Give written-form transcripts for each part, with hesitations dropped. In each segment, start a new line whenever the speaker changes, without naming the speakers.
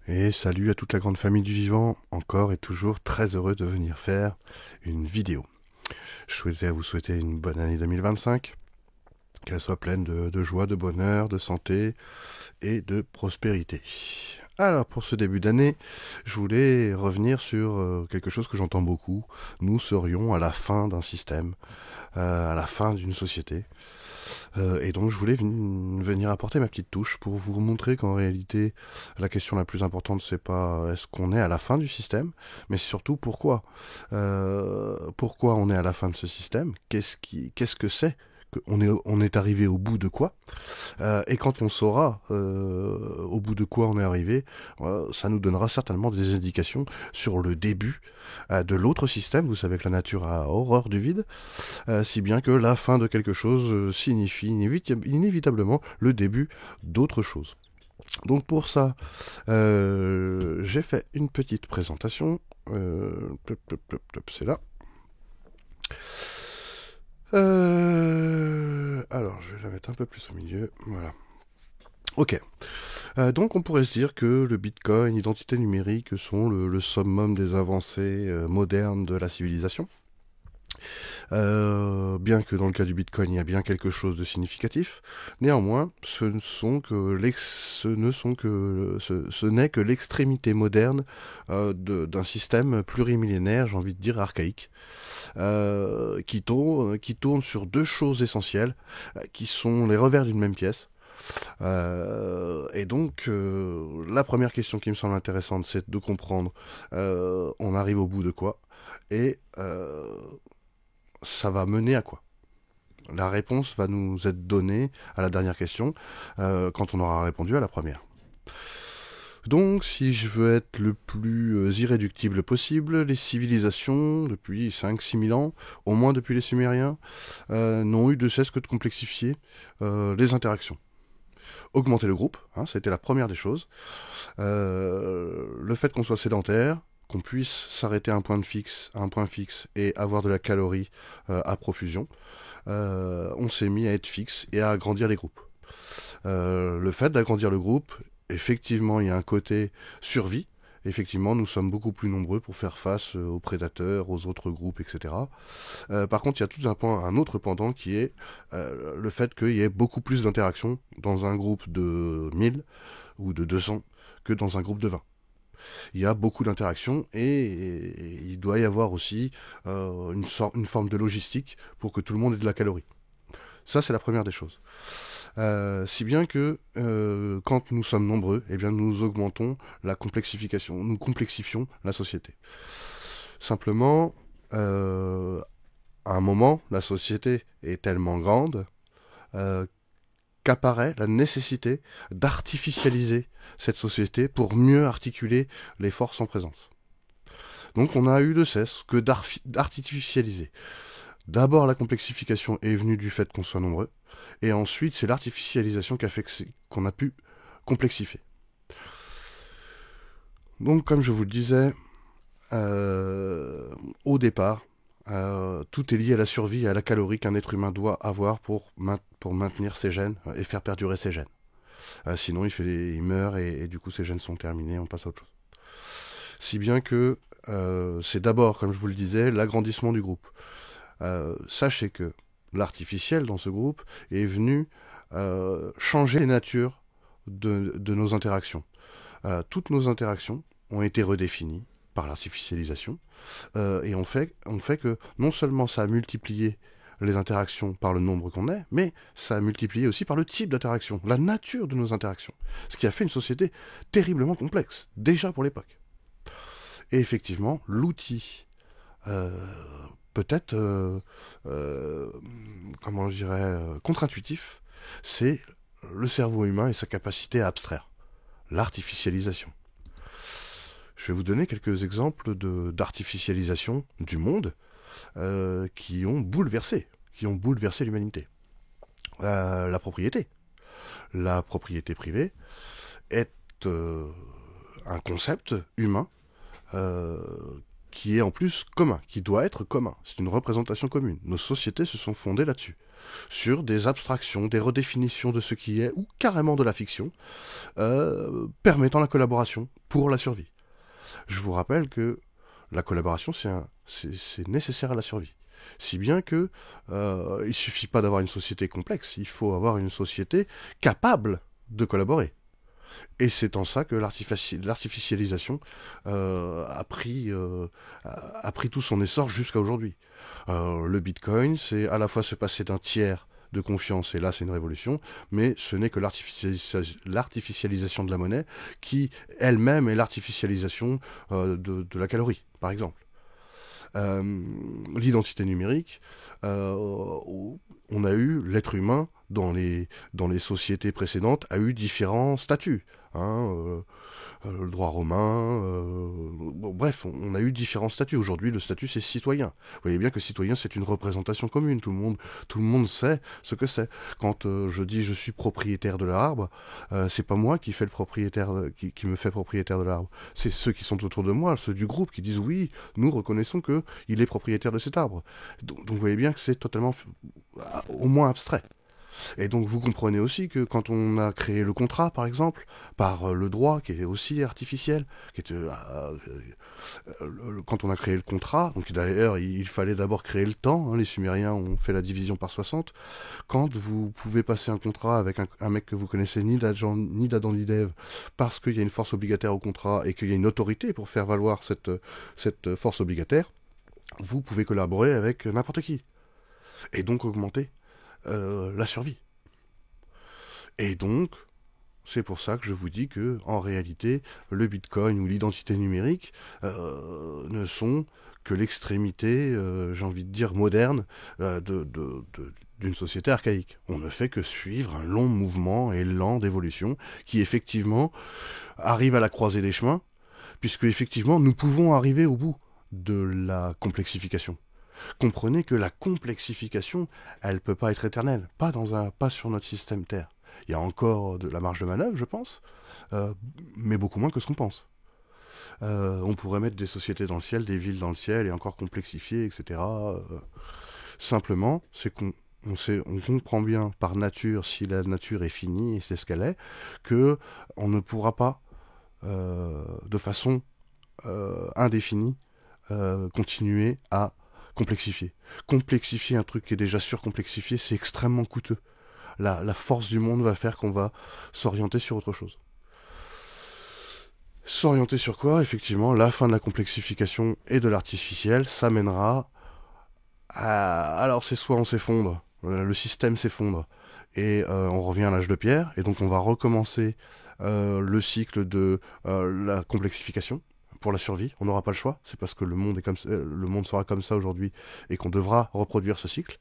Et salut à toute la grande famille du vivant, encore et toujours très heureux de venir faire une vidéo. Je souhaitais vous souhaiter une bonne année 2025, qu'elle soit pleine de joie, de bonheur, de santé et de prospérité. Alors pour ce début d'année, je voulais revenir sur quelque chose que j'entends beaucoup. Nous serions à la fin d'un système, à la fin d'une société. Et donc je voulais venir apporter ma petite touche pour vous montrer qu'en réalité, la question la plus importante, c'est pas est-ce qu'on est à la fin du système, mais surtout pourquoi. Pourquoi on est à la fin de ce système. Qu'est-ce que c'est, on est arrivé au bout de quoi. Et quand on saura au bout de quoi on est arrivé, ça nous donnera certainement des indications sur le début de l'autre système. Vous savez que la nature a horreur du vide, si bien que la fin de quelque chose signifie inévitablement le début d'autre chose. Donc pour ça, j'ai fait une petite présentation. C'est là. Alors, je vais la mettre un peu plus au milieu. Voilà. Ok. Donc on pourrait se dire que le Bitcoin, l'identité numérique sont le summum des avancées modernes de la civilisation. Bien que dans le cas du Bitcoin, il y a bien quelque chose de significatif. Néanmoins, ce n'est que l'extrémité moderne d'un système plurimillénaire, j'ai envie de dire archaïque, qui tourne sur deux choses essentielles, qui sont les revers d'une même pièce. Et donc, la première question qui me semble intéressante, c'est de comprendre on arrive au bout de quoi et ça va mener à quoi. La réponse va nous être donnée à la dernière question quand on aura répondu à la première. Donc, si je veux être le plus irréductible possible, les civilisations, depuis 5-6 000 ans, au moins depuis les Sumériens, n'ont eu de cesse que de complexifier les interactions. Augmenter le groupe, hein, ça a été la première des choses. Le fait qu'on soit sédentaire, qu'on puisse s'arrêter à un point fixe et avoir de la calorie à profusion, on s'est mis à être fixe et à agrandir les groupes. Le fait d'agrandir le groupe, effectivement, il y a un côté survie. Effectivement, nous sommes beaucoup plus nombreux pour faire face aux prédateurs, aux autres groupes, etc. Par contre, il y a tout un autre pendant qui est le fait qu'il y ait beaucoup plus d'interactions dans un groupe de 1000 ou de 200 que dans un groupe de 20. Il y a beaucoup d'interactions et il doit y avoir aussi une forme de logistique pour que tout le monde ait de la calorie. Ça, c'est la première des choses. Si bien que quand nous sommes nombreux, eh bien, nous augmentons la complexification, nous complexifions la société. Simplement, à un moment, la société est tellement grande qu'apparaît la nécessité d'artificialiser cette société pour mieux articuler les forces en présence. Donc on a eu de cesse que d'artificialiser. D'abord, la complexification est venue du fait qu'on soit nombreux, et ensuite, c'est l'artificialisation qui a fait qu'on a pu complexifier. Donc, comme je vous le disais, au départ, tout est lié à la survie et à la calorie qu'un être humain doit avoir pour maintenir ses gènes et faire perdurer ses gènes. Sinon, il meurt et du coup, ses gènes sont terminés, on passe à autre chose. Si bien que c'est d'abord, comme je vous le disais, l'agrandissement du groupe. Sachez que l'artificiel dans ce groupe est venu changer les natures de nos interactions. Toutes nos interactions ont été redéfinies par l'artificialisation et on fait que non seulement ça a multiplié les interactions par le nombre qu'on est, mais ça a multiplié aussi par le type d'interaction, la nature de nos interactions. Ce qui a fait une société terriblement complexe, déjà pour l'époque. Et effectivement, l'outil peut-être, comment je dirais, contre-intuitif, c'est le cerveau humain et sa capacité à abstraire, l'artificialisation. Je vais vous donner quelques exemples d'artificialisation du monde qui ont bouleversé l'humanité. La propriété. La propriété privée est un concept humain qui est en plus commun, qui doit être commun. C'est une représentation commune. Nos sociétés se sont fondées là-dessus, sur des abstractions, des redéfinitions de ce qui est, ou carrément de la fiction, permettant la collaboration pour la survie. Je vous rappelle que la collaboration, c'est nécessaire à la survie. Si bien que il suffit pas d'avoir une société complexe, il faut avoir une société capable de collaborer. Et c'est en ça que l'artificialisation a pris tout son essor jusqu'à aujourd'hui. Le Bitcoin, c'est à la fois se passer d'un tiers de confiance, et là c'est une révolution, mais ce n'est que l'artificialisation de la monnaie qui elle-même est l'artificialisation de la calorie, par exemple. L'identité numérique, on a eu l'être humain dans les sociétés précédentes a eu différents statuts. Le droit romain, bon, bref, on a eu différents statuts. Aujourd'hui, le statut c'est citoyen. Vous voyez bien que citoyen c'est une représentation commune. Tout le monde sait ce que c'est. Quand je dis je suis propriétaire de l'arbre, c'est pas moi qui fais le propriétaire, qui me fait propriétaire de l'arbre. C'est ceux qui sont autour de moi, ceux du groupe qui disent oui, nous reconnaissons que il est propriétaire de cet arbre. Donc vous voyez bien que c'est totalement, au moins abstrait. Et donc vous comprenez aussi que quand on a créé le contrat, par exemple, par le droit qui est aussi artificiel, quand on a créé le contrat, donc d'ailleurs il fallait d'abord créer le temps, hein, les Sumériens ont fait la division par 60, quand vous pouvez passer un contrat avec un mec que vous connaissez ni d'Adam ni d'Ève, parce qu'il y a une force obligataire au contrat et qu'il y a une autorité pour faire valoir cette force obligataire, vous pouvez collaborer avec n'importe qui. Et donc augmenter la survie. Et donc, c'est pour ça que je vous dis que, en réalité, le Bitcoin ou l'identité numérique ne sont que l'extrémité, j'ai envie de dire, moderne d'une société archaïque. On ne fait que suivre un long mouvement et lent d'évolution qui, effectivement, arrive à la croisée des chemins, puisque, effectivement, nous pouvons arriver au bout de la complexification. Comprenez que la complexification, elle peut pas être éternelle, pas sur notre système Terre. Il y a encore de la marge de manœuvre, je pense, mais beaucoup moins que ce qu'on pense. On pourrait mettre des sociétés dans le ciel, des villes dans le ciel, et encore complexifier, etc. Simplement, c'est on comprend bien par nature, si la nature est finie, et c'est ce qu'elle est, que on ne pourra pas, de façon indéfinie, continuer à complexifier. Complexifier un truc qui est déjà surcomplexifié, c'est extrêmement coûteux. La force du monde va faire qu'on va s'orienter sur autre chose. S'orienter sur quoi? Effectivement, la fin de la complexification et de l'artificiel, ça mènera à... Alors c'est soit on s'effondre, le système s'effondre, et on revient à l'âge de pierre, et donc on va recommencer le cycle de la complexification, pour la survie, on n'aura pas le choix, c'est parce que le monde sera comme ça aujourd'hui et qu'on devra reproduire ce cycle.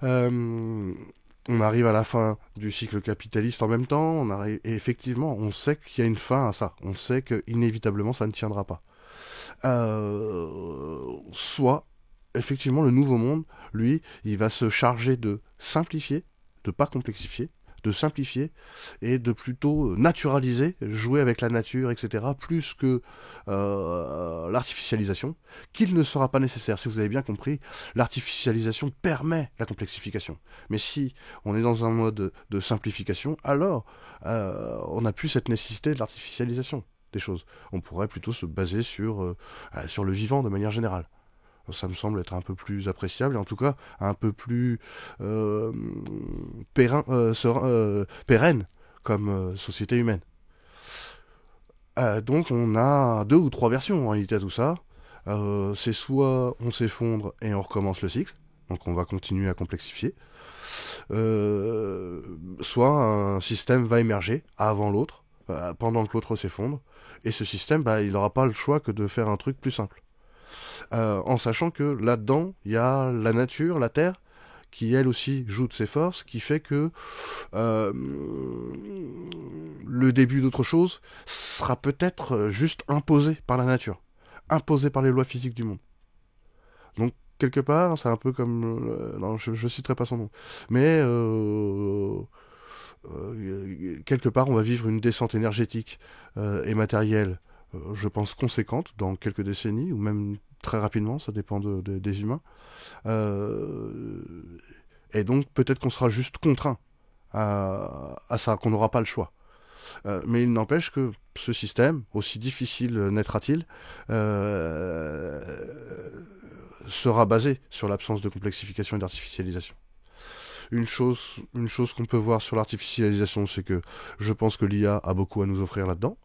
On arrive à la fin du cycle capitaliste en même temps, et effectivement, on sait qu'il y a une fin à ça, on sait qu'inévitablement ça ne tiendra pas. Soit, effectivement, le nouveau monde, lui, il va se charger de simplifier, de pas complexifier, de simplifier et de plutôt naturaliser, jouer avec la nature, etc., plus que l'artificialisation, qu'il ne sera pas nécessaire. Si vous avez bien compris, l'artificialisation permet la complexification. Mais si on est dans un mode de simplification, alors on n'a plus cette nécessité de l'artificialisation des choses. On pourrait plutôt se baser sur le vivant de manière générale. Ça me semble être un peu plus appréciable et en tout cas un peu plus pérenne comme société humaine. Donc on a 2 ou 3 versions en réalité à tout ça. C'est soit on s'effondre et on recommence le cycle, donc on va continuer à complexifier, soit un système va émerger avant l'autre, pendant que l'autre s'effondre, et ce système, il n'aura pas le choix que de faire un truc plus simple. En sachant que là-dedans, il y a la nature, la terre, qui elle aussi joue de ses forces, qui fait que le début d'autre chose sera peut-être juste imposé par la nature, imposé par les lois physiques du monde. Donc quelque part, c'est un peu comme... non, je citerai pas son nom. Mais quelque part, on va vivre une descente énergétique et matérielle, je pense, conséquente dans quelques décennies, ou même très rapidement, ça dépend des humains. Et donc peut-être qu'on sera juste contraint à ça, qu'on n'aura pas le choix. Mais il n'empêche que ce système, aussi difficile naîtra-t-il, sera basé sur l'absence de complexification et d'artificialisation. Une chose qu'on peut voir sur l'artificialisation, c'est que je pense que l'IA a beaucoup à nous offrir là-dedans.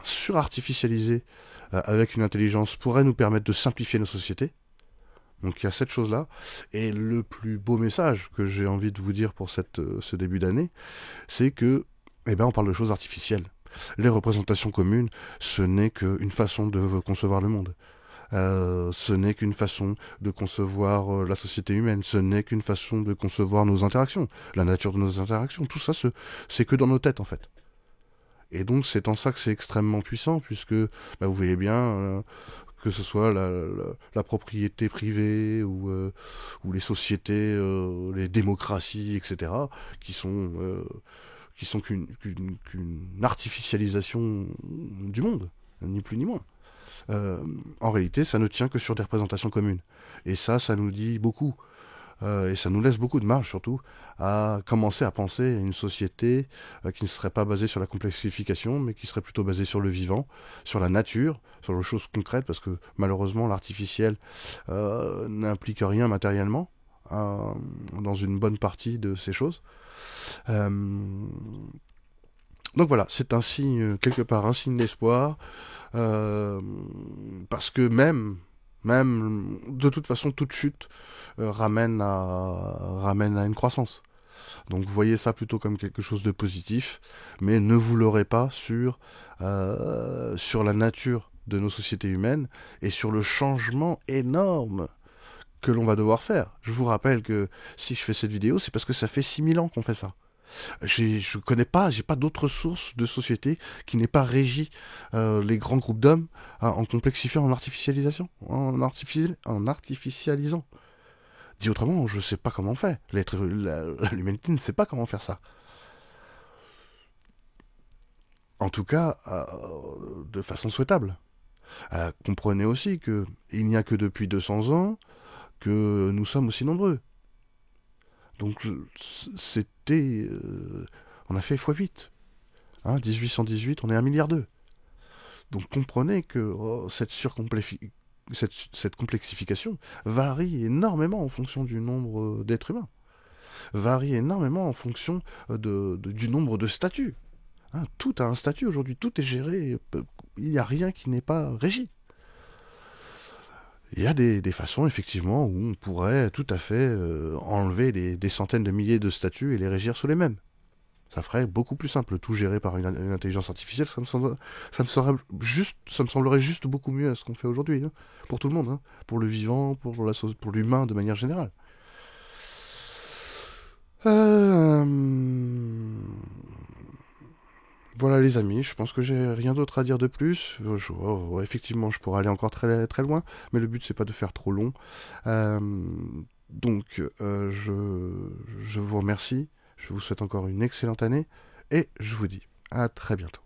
Surartificialiser avec une intelligence pourrait nous permettre de simplifier nos sociétés. Donc il y a cette chose-là. Et le plus beau message que j'ai envie de vous dire pour ce début d'année, c'est que, on parle de choses artificielles. Les représentations communes, ce n'est qu'une façon de concevoir le monde. Ce n'est qu'une façon de concevoir la société humaine, ce n'est qu'une façon de concevoir nos interactions, la nature de nos interactions, tout ça, c'est que dans nos têtes en fait. Et donc c'est en ça que c'est extrêmement puissant, puisque vous voyez bien que ce soit la propriété privée ou les sociétés, les démocraties, etc., qui sont qu'une artificialisation du monde, ni plus ni moins. En réalité, ça ne tient que sur des représentations communes. Et ça nous dit beaucoup. Et ça nous laisse beaucoup de marge, surtout, à commencer à penser à une société qui ne serait pas basée sur la complexification, mais qui serait plutôt basée sur le vivant, sur la nature, sur les choses concrètes, parce que malheureusement, l'artificiel n'implique rien matériellement dans une bonne partie de ces choses. Donc voilà, c'est un signe, quelque part, un signe d'espoir, parce que même, de toute façon, toute chute ramène à une croissance. Donc vous voyez ça plutôt comme quelque chose de positif, mais ne vous l'aurez pas sur la nature de nos sociétés humaines et sur le changement énorme que l'on va devoir faire. Je vous rappelle que si je fais cette vidéo, c'est parce que ça fait 6000 ans qu'on fait ça. Je connais pas, j'ai pas d'autres sources de société qui n'aient pas régi les grands groupes d'hommes en complexifiant, en artificialisation, en artificialisant. Dit autrement, je sais pas comment on fait. L'humanité ne sait pas comment faire ça. En tout cas, de façon souhaitable. Comprenez aussi que il n'y a que depuis 200 ans que nous sommes aussi nombreux. Donc c'était... on a fait x8. 1818, on est 1,2 milliard. Donc comprenez que cette complexification varie énormément en fonction du nombre d'êtres humains. Varie énormément en fonction du nombre de statuts. Tout a un statut aujourd'hui, tout est géré. Il n'y a rien qui n'est pas régi. Il y a des façons, effectivement, où on pourrait tout à fait enlever des centaines de milliers de statuts et les régir sous les mêmes. Ça ferait beaucoup plus simple. Tout géré par une intelligence artificielle, ça me semblerait juste beaucoup mieux à ce qu'on fait aujourd'hui. Pour tout le monde. Pour le vivant, pour l'humain de manière générale. Voilà les amis, je pense que j'ai rien d'autre à dire de plus. Effectivement, je pourrais aller encore très, très loin, mais le but c'est pas de faire trop long. Donc, je vous remercie, je vous souhaite encore une excellente année, et je vous dis à très bientôt.